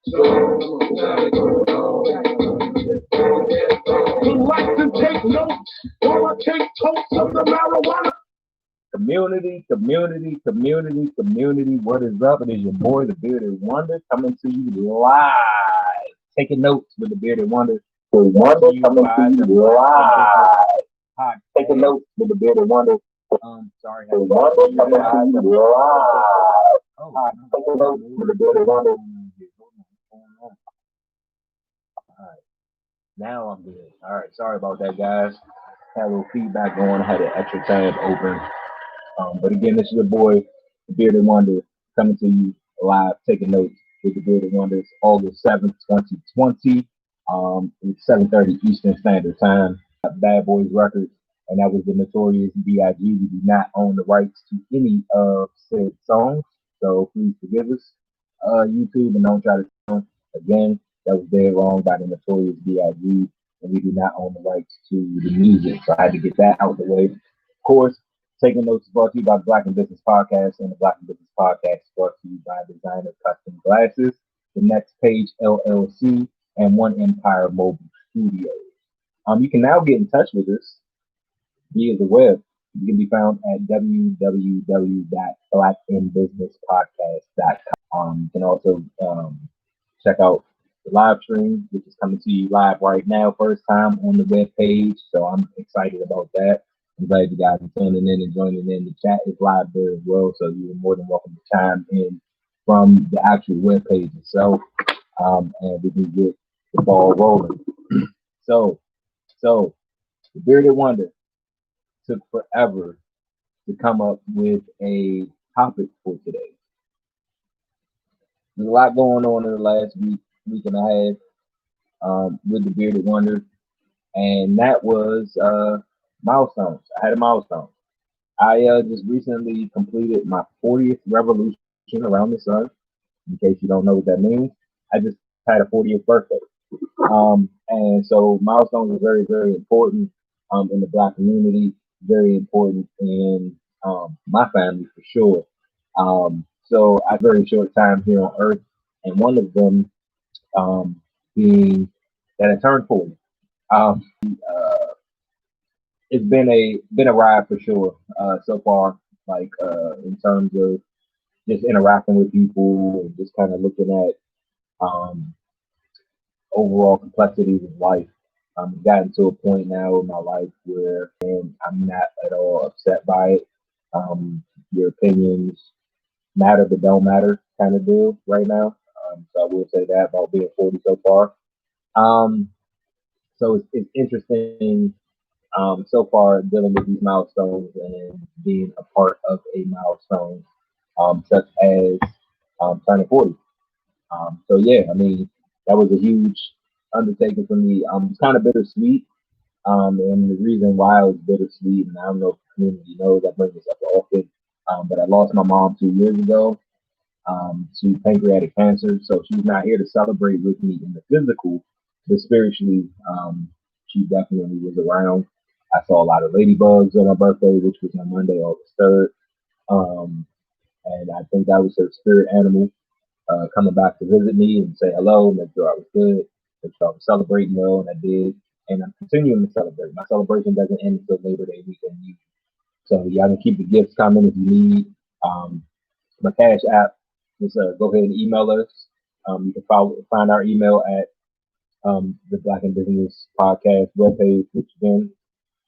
like to take notes while I take totes of the marijuana. Community, community, community, community. What is up? It is your boy, the Bearded Wonder, coming to you live. Taking notes with the Bearded Wonder. The Wonder coming to you live. Hi, taking notes with the Bearded Wonder. Sorry. The Wonder coming to you live. Hi, taking notes with the Bearded Wonder. All right. Now I'm good. All right. Sorry about that, guys. Had a little feedback going. I had an extra tab open. But again, this is your boy, the Bearded Wonder, coming to you live, taking notes with the Bearded Wonders, August 7th, 2020. It's 7:30 Eastern Standard Time. Bad Boys Records, and that was the Notorious B.I.G. We do not own the rights to any of said songs, so please forgive us, YouTube, and don't try to. Again, that was dead wrong by the Notorious B.I.G., and we do not own the rights to the music, so I had to get that out the way. Of course, Taking Notes is brought to you by the Black and Business Podcast, and the Black and Business Podcast is brought to you by Designer Custom Glasses, The Next Page LLC, and One Empire Mobile Studios. You can now get in touch with us via the web. You can be found at www.blackandbusinesspodcast.com. You can also check out the live stream, which is coming to you live right now, first time on the web page. So I'm excited about that. I'm glad you guys are tuning in and joining in. The chat is live there as well, so you're more than welcome to chime in from the actual web page itself, and we can get the ball rolling. So the Bearded Wonder took forever to come up with a topic for today. There's a lot going on in the last week and a half with the Bearded Wonder, and that was milestones. I had a milestone. I just recently completed my 40th revolution around the sun. In case you don't know what that means, I just had a 40th birthday. And so milestones are very, very important in the Black community, very important in my family for sure. So I had a very short time here on Earth, and one of them being that I turned 40. It's been a ride for sure so far, like in terms of just interacting with people and just kind of looking at overall complexities of life. I've gotten to a point now in my life where I'm not at all upset by it. Your opinions matter but don't matter kind of deal right now. So I will say that about being 40 so far. So it's interesting so far dealing with these milestones and being a part of a milestone such as turning 40. So yeah, I mean, that was a huge undertaking for me. It's kind of bittersweet. And the reason why it was bittersweet, and I don't know if the community knows, I bring this up often, but I lost my mom 2 years ago to pancreatic cancer. So she's not here to celebrate with me in the physical, but spiritually, she definitely was around. I saw a lot of ladybugs on my birthday, which was on Monday, August 3rd. And I think that was her spirit animal coming back to visit me and say hello, make sure I was good, make sure I was celebrating well, and I did. And I'm continuing to celebrate. My celebration doesn't end until Labor Day weekend. So y'all can keep the gifts coming if you need. My Cash App, just go ahead and email us. You can find our email at the Black and Business Podcast webpage, which again,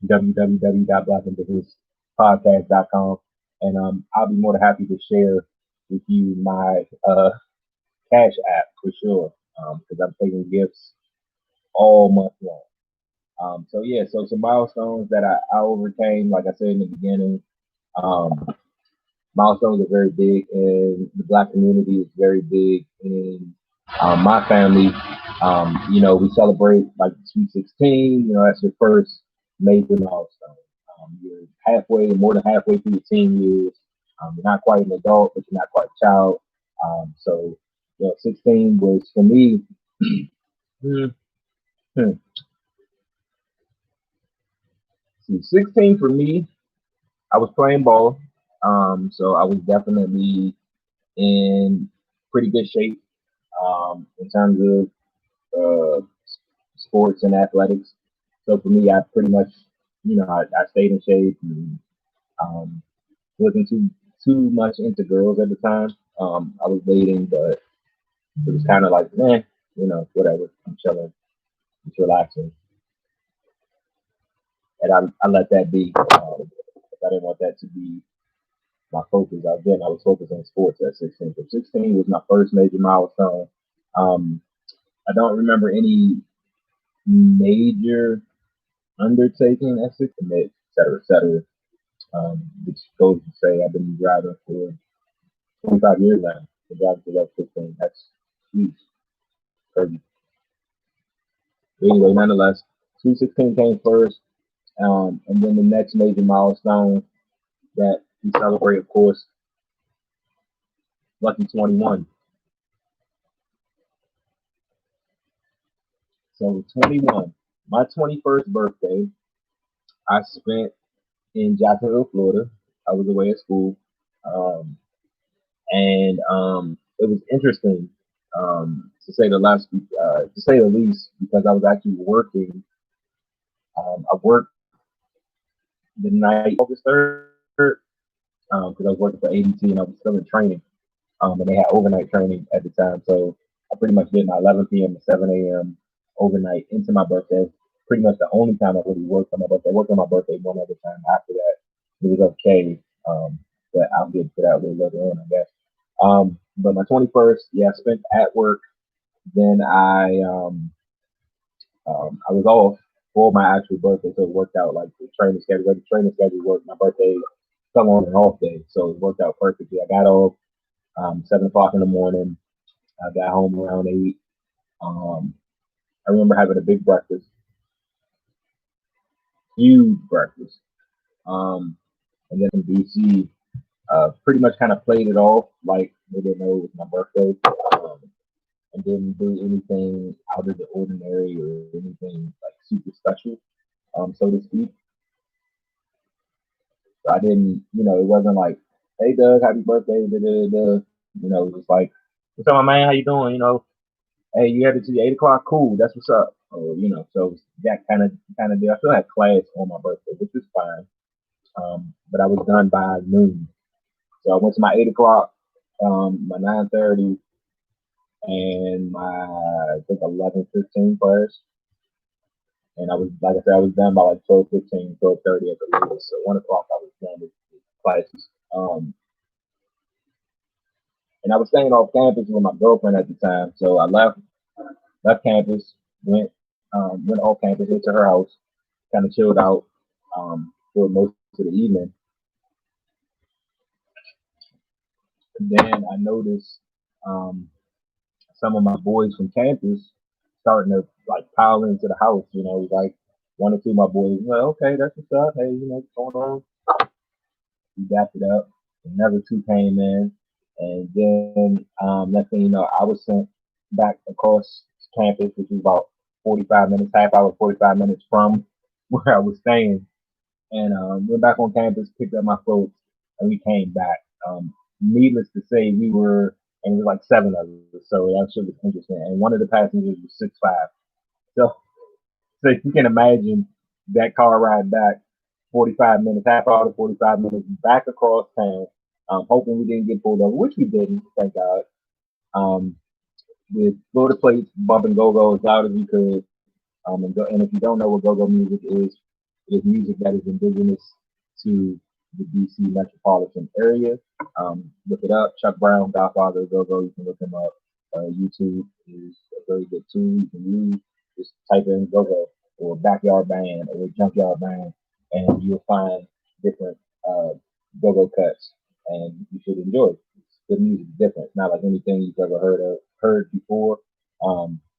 www.blackandbusinesspodcast.com. And I'll be more than happy to share with you my Cash App for sure, because I'm taking gifts all month long. So yeah, so some milestones that I overcame, like I said in the beginning. Milestones are very big, and the Black community is very big in my family. We celebrate like the Sweet 16. That's your first major milestone. You're more than halfway through your teen years. You're not quite an adult, but you're not quite a child. So 16 was for me. See, 16 for me, I was playing ball. So I was definitely in pretty good shape. in terms of sports and athletics. So for me, I pretty much, I stayed in shape and um, wasn't too much into girls at the time. I was dating, but it was kind of like, whatever. I'm chilling, just relaxing, and I let that be. I didn't want that to be my focus. I was focused on sports at 16. So 16 was my first major milestone. Um, I don't remember any major undertaking at 16, et cetera, et cetera. Which goes to say I've been driving for 25 years now. Been driving for 16. That's huge. Crazy. But anyway, nonetheless, 216 came first. And then the next major milestone that we celebrate, of course, Lucky 21. So 21, my 21st birthday, I spent in Jacksonville, Florida. I was away at school, um, and it was interesting, to say the least, because I was actually working. I worked the night August 3rd because I was working for ADT and I was still in training. And they had overnight training at the time. So I pretty much did my 11 p.m. to 7 a.m. overnight into my birthday. Pretty much the only time I really worked on my birthday. I worked on my birthday one other time. After that, it was okay. But I'll get to that a little later on, I guess. But my 21st, yeah, I spent at work. Then I was off for my actual birthday, so it worked out like the training schedule. The training schedule worked. My birthday fell on an off day, so it worked out perfectly. I got off 7 o'clock in the morning. I got home around 8. Um, I remember having a big breakfast, huge breakfast. Um, and then in DC, pretty much kind of played it off like they didn't know it was my birthday. And didn't do anything out of the ordinary or anything like super special, so to speak. So I didn't, it wasn't like, hey Doug, happy birthday, da, da, da. It was just like, what's up, my man? How you doing? Hey, you had it to 8 o'clock, cool, that's what's up. Or, so that kind of deal. I still had class on my birthday, which was fine. But I was done by noon. So I went to my 8 o'clock, my 9:30, and my I think 11:15 class. And I was, like I said, I was done by like 12:15, 12:30 at the latest. So 1 o'clock I was done with classes. And I was staying off campus with my girlfriend at the time. So I left campus, went off campus, went to her house, kind of chilled out for most of the evening. And then I noticed um, some of my boys from campus starting to like pile into the house. Like one or two of my boys, well, okay, that's what's up. Hey, what's going on? We dapped it up. Another two came in, and then next thing you know, I was sent back across campus, which was about 45 minutes, half hour, 45 minutes from where I was staying, and went back on campus, picked up my folks, and we came back. Needless to say, and it was like seven of us, so that shit was interesting. And one of the passengers was 6'5". So, so you can imagine that car ride back 45 minutes, half hour to 45 minutes back across town, hoping we didn't get pulled over, which we didn't, thank God. Um, with Florida plates, bumping go-go as loud as we could. And if you don't know what go-go music is, it is music that is indigenous to the DC metropolitan area. Look it up. Chuck Brown, Godfather of Go-Go. You can look him up. YouTube is a very good tool you can use. Just type in Go-Go or Backyard Band or Junkyard Band, and you'll find different go-go cuts, and you should enjoy it. The music is different. It's not like anything you've ever heard before.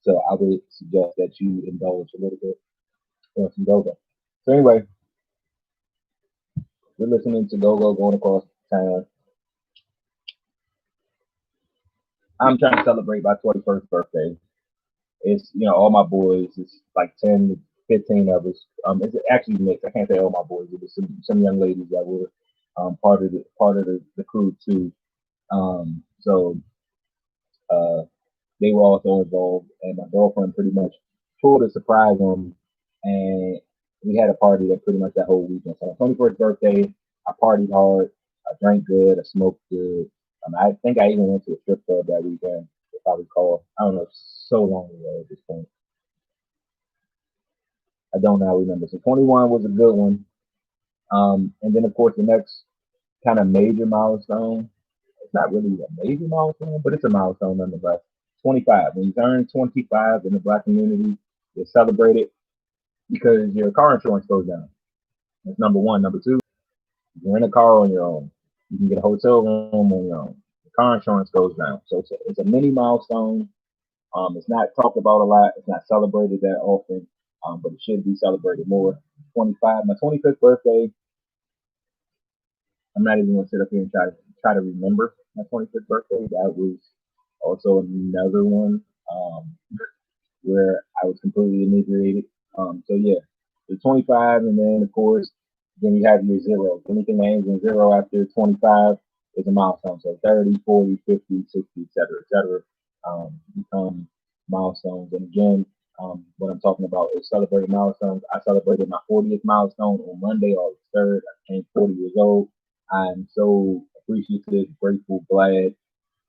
So I would suggest that you indulge a little bit in some go-go. So anyway, we're listening to go-go going across town. I'm trying to celebrate my 21st birthday. It's all my boys. It's like 10 to 15 of us. It's actually mixed. I can't say all my boys. It was some young ladies that were part of the crew too. So they were also involved, and my girlfriend pretty much pulled a surprise on me, and we had a party that pretty much that whole weekend. So my 21st birthday, I partied hard, I drank good, I smoked good. I think I even went to a strip club that weekend, if I recall. I don't know, so long ago at this point. I don't now remember. So 21 was a good one. And then of course the next kind of major milestone. It's not really a major milestone, but it's a milestone nonetheless. 25. When you turn 25 in the black community, you celebrate it because your car insurance goes down. That's number one. Number two, you're in a car on your own. You can get a hotel room on your own. The car insurance goes down. So it's a mini milestone. It's not talked about a lot. It's not celebrated that often, but it should be celebrated more. 25. My 25th birthday. I'm not even gonna sit up here and try to remember my 25th birthday. That was also another one. Um, where I was completely inebriated. So yeah, the 25, and then of course, then you have your zeros. Anything that ends in zero after 25 is a milestone. So 30, 40, 50, 60, etc., become milestones. And again, what I'm talking about is celebrating milestones. I celebrated my 40th milestone on Monday, August 3rd. I became 40 years old. I'm so appreciative, grateful, glad,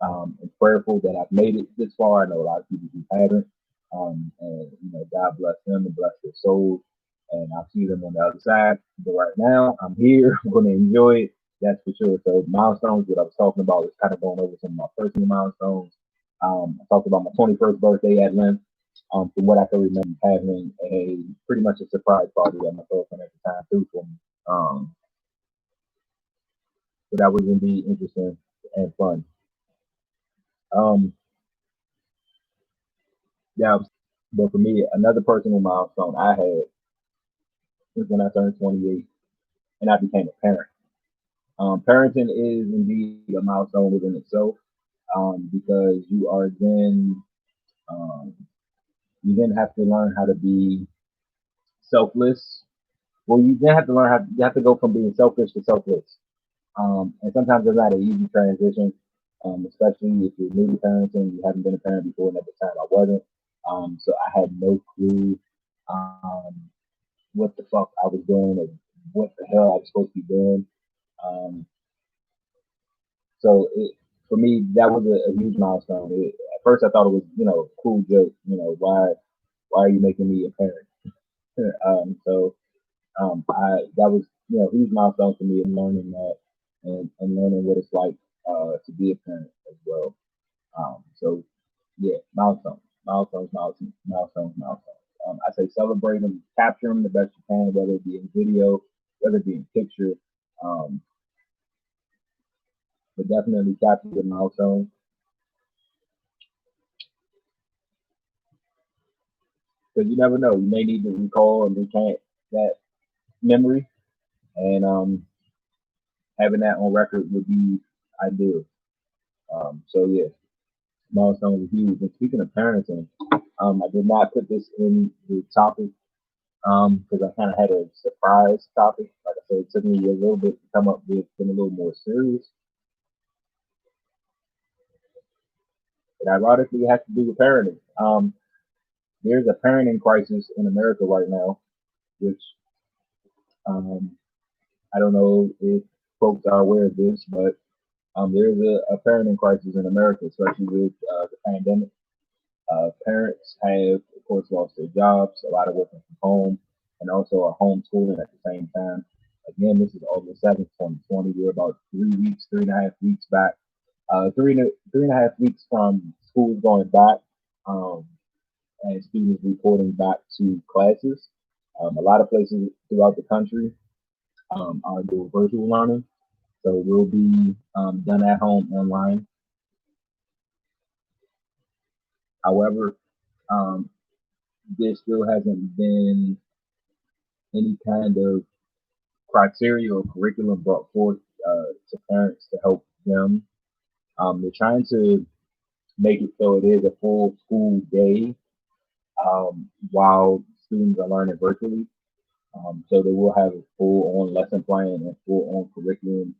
and prayerful that I've made it this far. I know a lot of people who haven't. And God bless them and bless their souls. And I'll see them on the other side. But right now, I'm here. I'm going to enjoy it. That's for sure. So milestones, what I was talking about is kind of going over some of my personal milestones. I talked about my 21st birthday at length. From what I can remember, having a pretty much a surprise party that my girlfriend at the time threw for me. So that was indeed interesting and fun. Um, yeah, but for me, another personal milestone I had was when I turned 28 and I became a parent. Parenting is indeed a milestone within itself, because um, you then have to learn how to be selfless. Well, you then have to learn how you have to go from being selfish to selfless. And sometimes it's not an easy transition, especially if you're new to parenting, you haven't been a parent before, and at the time I wasn't. So I had no clue um, what the fuck I was doing or what the hell I was supposed to be doing. Um, for me, that was a huge milestone. At first, I thought it was, a cool joke. Why are you making me a parent? I that was, a huge milestone for me in learning that and learning what it's like to be a parent as well. So yeah, milestones. I say celebrate them, capture them the best you can, whether it be in video, whether it be in picture, um, but definitely capture the milestones because you never know. You may need to recall and recant that memory, and having that on record would be ideal. So yeah, milestones are huge. And speaking of parenting, I did not put this in the topic because I kind of had a surprise topic. Like I said, it took me a little bit to come up with something a little more serious. But ironically, it has to do with parenting. There's a parenting crisis in America right now, which um, I don't know if folks are aware of this, but there's a parenting crisis in America, especially with the pandemic. Parents have, of course, lost their jobs, a lot of working from home, and also are homeschooling at the same time. Again, this is August 7th, 2020. We're about 3 weeks, 3.5 weeks back, three and a half weeks from schools going back, um, and students reporting back to classes. A lot of places throughout the country are doing virtual learning, so we'll be done at home online. However, um, there still hasn't been any kind of criteria or curriculum brought forth to parents to help them. They're trying to make it so it is a full school day while students are learning virtually. So they will have a full on lesson plan and full on curriculum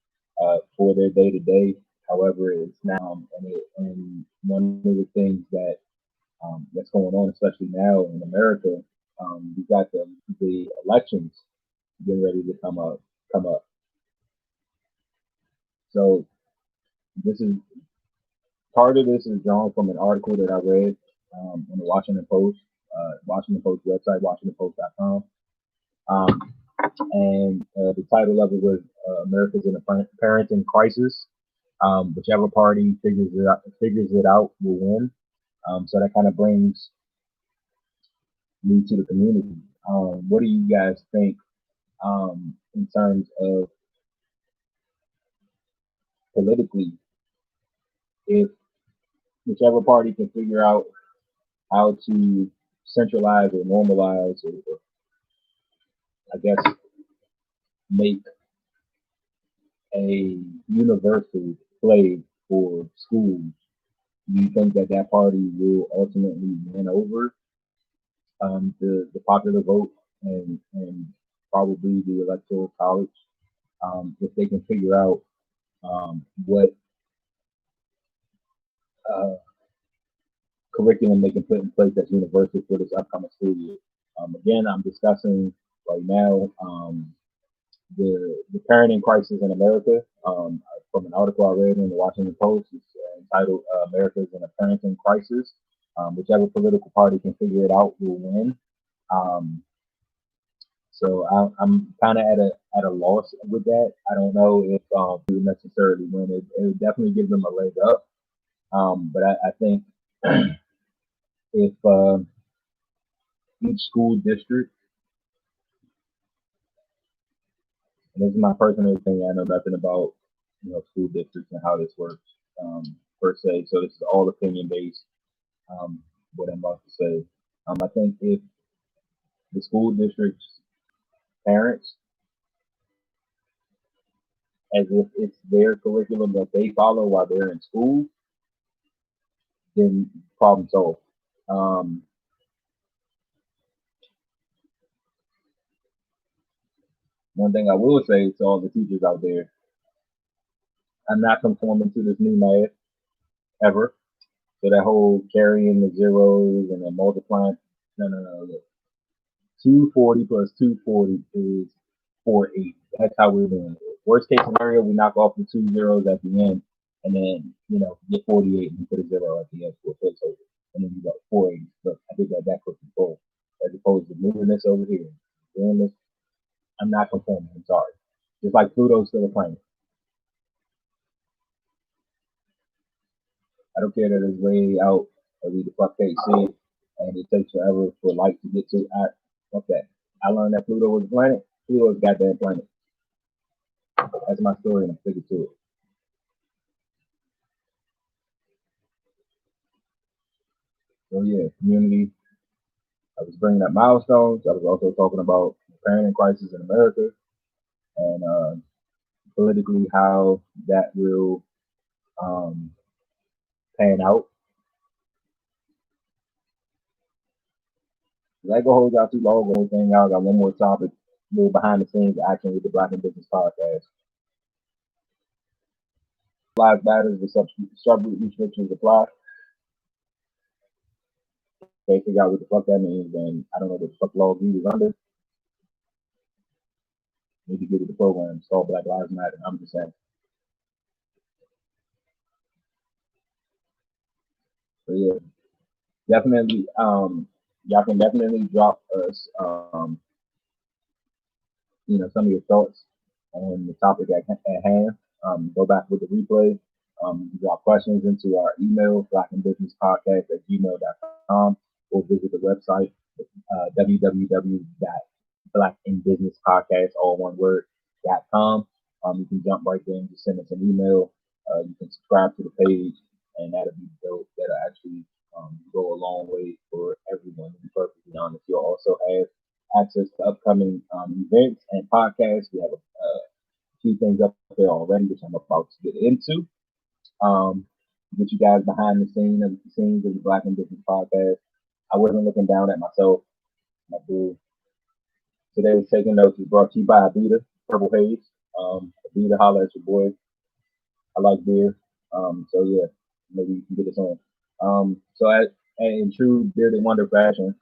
for their day to day. However, it's now, and one of the things that's going on, especially now in America, we got the elections getting ready to come up. So this is part of this is drawn from an article that I read in the Washington Post website, WashingtonPost.com. Um, and the title of it was "America's in a Parenting Crisis." Whichever party figures it out will win. So that kind of brings me to the community. What do you guys think in terms of politically, if whichever party can figure out how to centralize or normalize, or I guess make a universal flag for schools, do you think that that party will ultimately win over the popular vote and probably the electoral college if they can figure out what uh, curriculum they can put in place that's universal for this upcoming school year? Again, I'm discussing right now the parenting crisis in America from an article I read in the Washington Post. It's entitled "America's in a Parenting Crisis." Whichever political party can figure it out will win. Um, so I'm kind of at a loss with that. I don't know if we would necessarily win. It would definitely give them a leg up. But I think if each school district, and this is my personal opinion, I know nothing about school districts and how this works per se. So this is all opinion based. Um, what I'm about to say. I think if the school district's parents, as if it's their curriculum that they follow while they're in school, then problem solved. Um, One thing I will say to all the teachers out there, I'm not conforming to this new math ever. So that whole carrying the zeros and then multiplying, no, no, no. Look. 240 plus 240 is 480. That's how we're doing it. Worst case scenario, we knock off the two zeros at the end, and then get 48 and put a zero at the end for a placeholder, and then you got 480. Look, I did that backwards before, as opposed to moving this over here, doing this. I'm not conforming. I'm sorry. Just like Pluto's still a planet. I don't care that it's way out or we the fuck can't see it, and it takes forever for light to get to. Fuck that. I learned that Pluto was a planet. Pluto is a goddamn planet. That's my story, and I'm sticking to it. So yeah, community. I was bringing up milestones. I was also talking about the parenting crisis in America and politically how that will um, pan out. I go hold y'all too long. The whole thing out. I got one more topic, a little behind the scenes action with the Black and Business podcast. Live matters, the subgroup restrictions apply. They figure out what the fuck that means, and I don't know what the fuck law he is under. Need to get with the program. It's called Black Lives Matter. I'm just saying. So yeah, definitely. Y'all can definitely drop us. Some of your thoughts on the topic at hand. Go back with the replay. Drop questions into our email, blackandbusinesspodcast@gmail.com, or visit the website, www.blackandbusinesspodcast, all one word, .com. You can jump right there and just send us an email. You can subscribe to the page, and that'll be dope. That'll actually go a long way for everyone, to be perfectly honest. You'll also have access to upcoming events and podcasts. We have a few things up there already, which I'm about to get into. Um, get you guys behind the scenes of the Black and Business podcast. I wasn't looking down at myself. My boo. Today's Taking Notes is brought to you by Abita, Purple Haze. Abita, holla at your boy. I like beer. So yeah, maybe you can get us on. So in true Bearded Wonder fashion,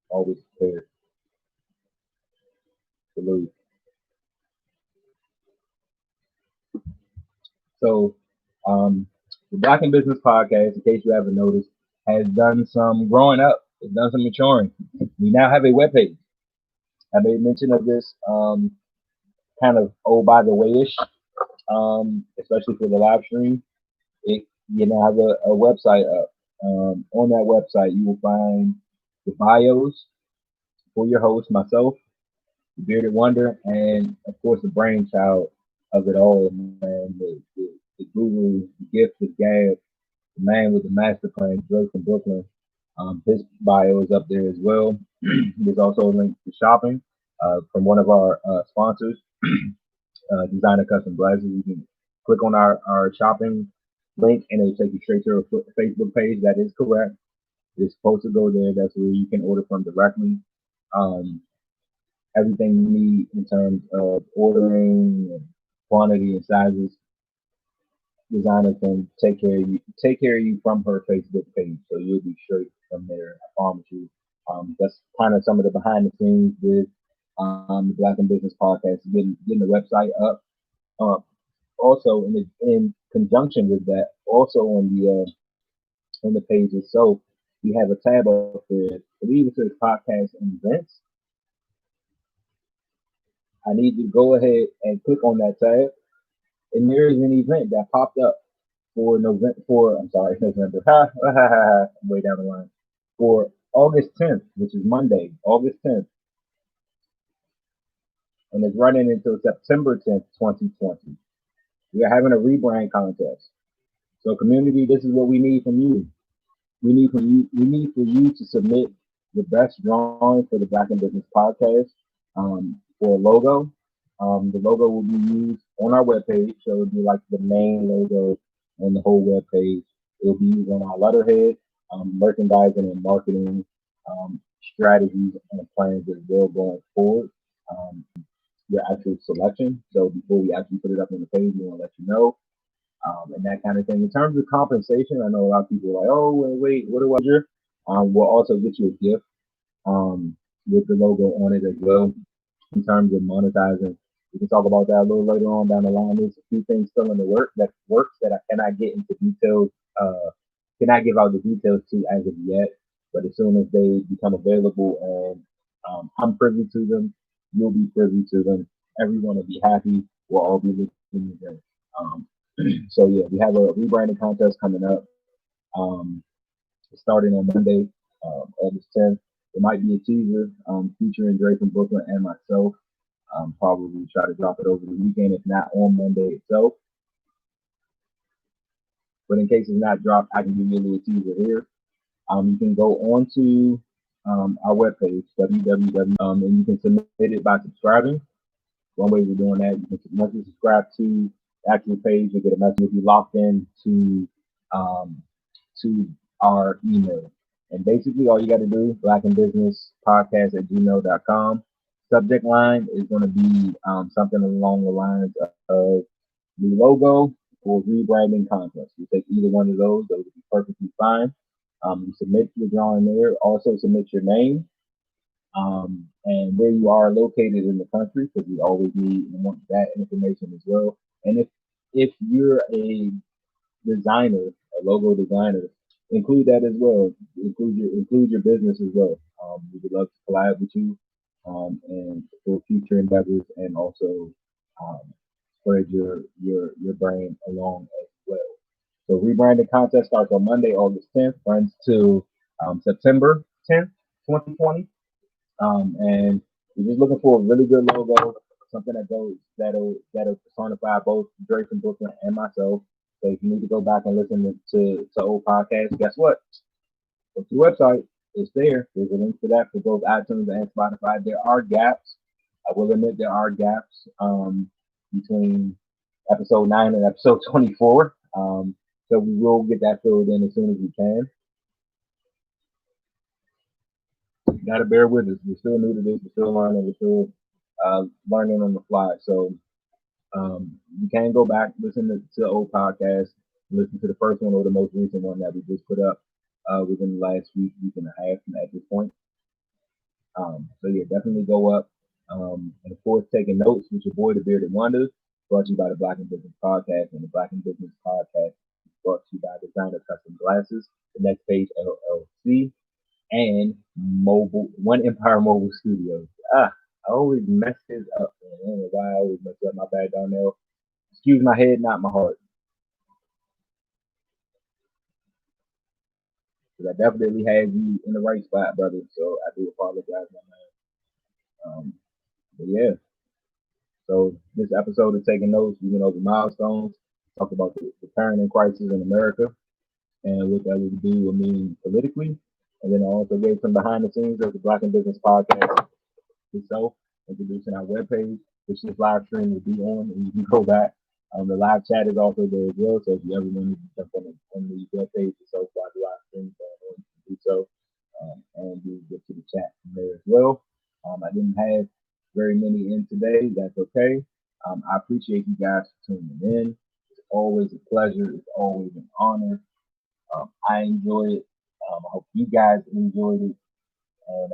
always prepared to lose. So, the Black in Business podcast, in case you haven't noticed, has done some growing up. It's done some maturing. We now have a webpage. I made mention of this kind of by the way-ish, especially for the live stream. You now have a website up. On that website, you will find the bios for your host, myself, the Bearded Wonder, and of course the brainchild of it all, man, the guru, the gift, the gab, the man with the master plan, Drake from Brooklyn. His bio is up there as well. There's also a link to shopping from one of our sponsors, Designer Custom Glasses. You can click on our shopping link and it'll take you straight to a Facebook page. That is correct. It's supposed to go there. That's where you can order from directly. Um, Everything you need in terms of ordering and quantity and sizes, Designer can take care of you from her Facebook page. So you'll be straight from there. I promise you. That's kind of some of the behind the scenes with the Black in Business podcast, getting the website up. Also, in conjunction with that, also on the page itself, we have a tab up there. I believe it says podcast and events. I need you to go ahead and click on that tab, and there is an event that popped up for November. For I'm sorry, November. I'm way down the line. For August 10th, which is Monday, August 10th, and it's running until September 10th, 2020. We are having a rebrand contest. So, community, this is what we need from you. We need for you to submit the best drawing for the Black in Business podcast for a logo. The logo will be used on our webpage, so it'll be like the main logo on the whole webpage. It'll be used on our letterhead, merchandising and marketing strategies and plans as well going forward. Your actual selection. So before we actually put it up on the page, we want to let you know and that kind of thing. In terms of compensation, I know a lot of people are like, oh, wait, what do I do? We'll also get you a gift with the logo on it as well. In terms of monetizing, we can talk about that a little later on down the line. There's a few things still in the works that I cannot get into details, cannot give out the details to as of yet. But as soon as they become available and I'm privy to them, you'll be privy to them. Everyone will be happy. We'll all be looking together. So yeah, we have a rebranding contest coming up. Starting on Monday, August 10th. It might be a teaser featuring Drake from Brooklyn and myself. Probably try to drop it over the weekend, if not on Monday itself. But in case it's not dropped, I can give you a little teaser here. You can go on to our webpage, www, and you can submit it by subscribing. One way we're doing that, you can once you subscribe to the actual page, you'll get a message. You'll be locked in to our email. And basically, all you got to do, blackinbusinesspodcast@gmail.com. Subject line is going to be something along the lines of new logo or rebranding contest. You take either one of those would be perfectly fine. You submit your drawing there. Also, submit your name and where you are located in the country, because we always need and want that information as well. And if you're a designer, a logo designer, include that as well. Include your business as well. We would love to collab with you and for future endeavors, and also um, spread your brand along as well. So rebranding contest starts on Monday, August 10th, runs to September 10th, 2020. And we're just looking for a really good logo, something that'll personify both Drake from Brooklyn and myself. So if you need to go back and listen to old podcasts, guess what? Go to the website. It's there. There's a link to that for both iTunes and Spotify. There are gaps. I will admit there are gaps between episode 9 and episode 24. So we will get that filled in as soon as we can. You gotta bear with us. We're still new to this. We're still learning. We're still learning on the fly. So you can go back, listen to the old podcast, listen to the first one or the most recent one that we just put up within the last week and a half at this point. So yeah, definitely go up. And of course, taking notes with your boy, the Bearded Wonders, brought to you by the Black and Business Podcast. And the Black and Business Podcast is brought to you by Designer Custom Glasses, the Next Page LLC, and One Empire Mobile Studios. I always mess this up, man. I don't know why I always mess up. My bad, Darnell. Excuse my head, not my heart. Because I definitely had you in the right spot, brother. So I do apologize, my man. But yeah. So this episode is taking notes. We went over milestones, talk about the parenting crisis in America and what that would do or mean politically. And then I also gave some behind the scenes of the Black and Business Podcast itself, introducing our webpage, which this live stream will be on, and you can go back. The live chat is also there as well, so if you ever want to jump on the webpage itself while the live stream is going on, you can do so, and you get to the chat from there as well. I didn't have very many in today. That's okay. I appreciate you guys for tuning in. It's always a pleasure. It's always an honor. I enjoy it. I hope you guys enjoyed it and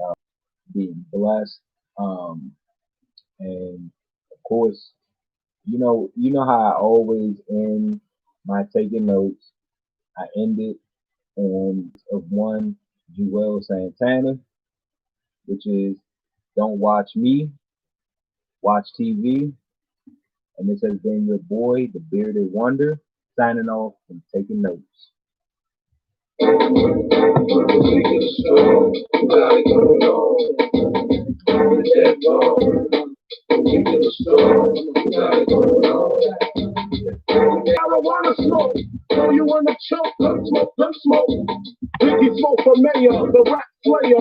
being blessed. And of course, you know how I always end my taking notes. I end it on of one Joel Santana, which is "Don't watch me, watch TV." And this has been your boy, the Bearded Wonder, signing off and taking notes. Marijuana smoke, throw you in the choke, gun smoke, Biggie smoke for mayor, the rap player,